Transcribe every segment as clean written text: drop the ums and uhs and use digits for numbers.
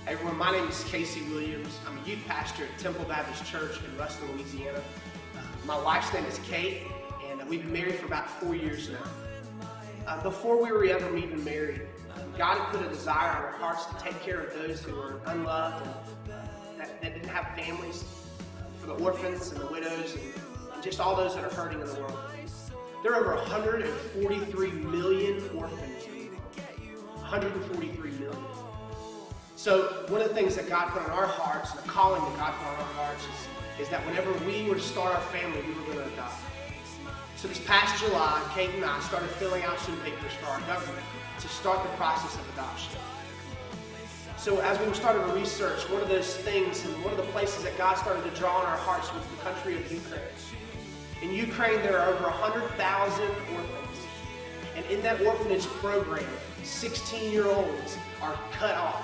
Hey everyone, my name is Casey Williams. I'm a youth pastor at Temple Baptist Church in Ruston, Louisiana. My wife's name is Kate, and we've been married for about 4 years now. Before we were ever even married, God had put a desire on our hearts to take care of those who were unloved and that didn't have families, for the orphans and the widows and just all those that are hurting in the world. There are over 143 million orphans in the world. 143 million. So one of the things that God put on our hearts, the calling that God put on our hearts is that whenever we were to start our family, we were going to adopt. So this past July, Kate and I started filling out some papers for our government to start the process of adoption. So as we started to research, one of those things and one of the places that God started to draw on our hearts was the country of Ukraine. In Ukraine, there are over 100,000 orphans. And in that orphanage program, 16-year-olds are cut off.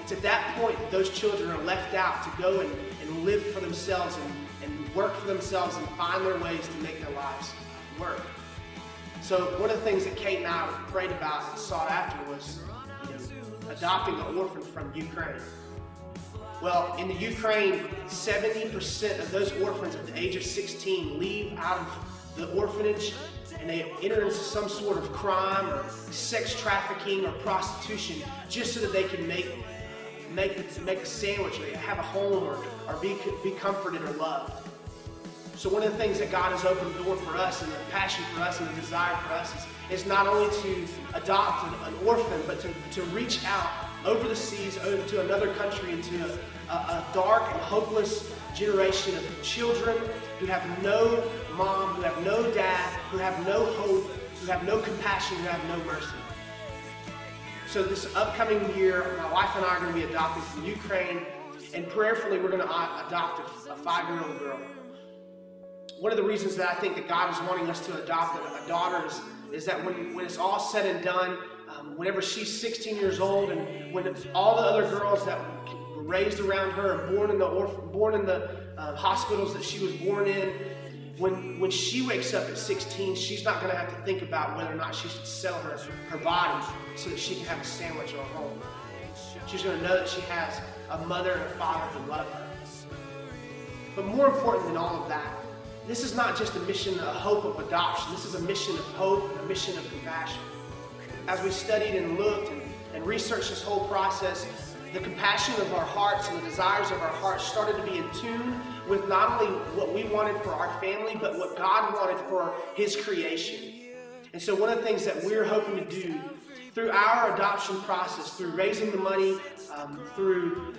It's at that point that those children are left out to go and live for themselves and work for themselves and find their ways to make their lives work. So one of the things that Kate and I prayed about and sought after was adopting an orphan from Ukraine. Well, in the Ukraine, 70% of those orphans at the age of 16 leave out of the orphanage and they enter into some sort of crime or sex trafficking or prostitution just so that they can make a sandwich or have a home or be comforted or loved. So one of the things that God has opened the door for us and the passion for us and the desire for us is not only to adopt an orphan, but to reach out over the seas to another country, into a dark and hopeless generation of children who have no mom, who have no dad, who have no hope, who have no compassion, who have no mercy. So this upcoming year, my wife and I are going to be adopting from Ukraine, and prayerfully we're going to adopt a 5-year-old girl. One of the reasons that I think that God is wanting us to adopt a daughter is that when it's all said and done, whenever she's 16 years old and when all the other girls that were raised around her and born in the hospitals that she was born in, when she wakes up at 16, she's not going to have to think about whether or not she should sell her body so that she can have a sandwich or a home. She's going to know that she has a mother and a father who love her. But more important than all of that, this is not just a mission, a hope of adoption. This is a mission of hope and a mission of compassion. As we studied and looked and researched this whole process, the compassion of our hearts and the desires of our hearts started to be in tune with not only what we wanted for our family, but what God wanted for His creation. And so one of the things that we're hoping to do through our adoption process, through raising the money, through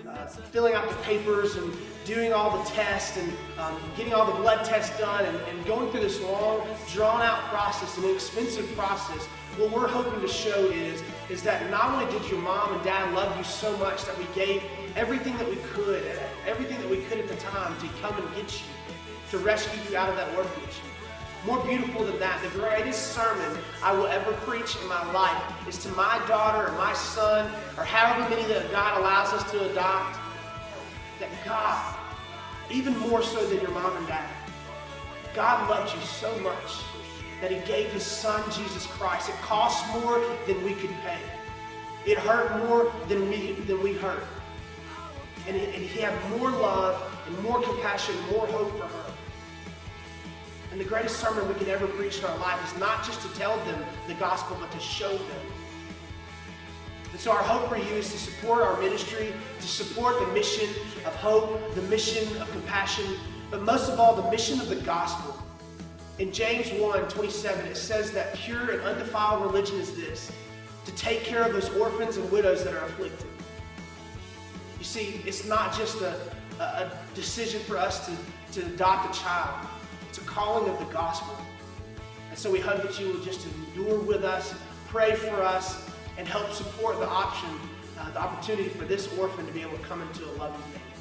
filling out the papers and doing all the tests and getting all the blood tests done and going through this long, drawn-out process, an expensive process, what we're hoping to show is that not only did your mom and dad love you so much that we gave everything that we could at the time to come and get you, to rescue you out of that orphanage. More beautiful than that, the greatest sermon I will ever preach in my life is to my daughter or my son or however many that God allows us to adopt, that God, even more so than your mom and dad, God loved you so much that He gave His Son, Jesus Christ. It cost more than we could pay. It hurt more than we hurt. And He had more love and more compassion, more hope for her. And the greatest sermon we could ever preach in our life is not just to tell them the gospel, but to show them. And so our hope for you is to support our ministry, to support the mission of hope, the mission of compassion, but most of all, the mission of the gospel. In James 1:27, it says that pure and undefiled religion is this, to take care of those orphans and widows that are afflicted. You see, it's not just a decision for us to adopt a child. It's a calling of the gospel. And so we hope that you will just endure with us, pray for us, and help support the opportunity for this orphan to be able to come into a loving family.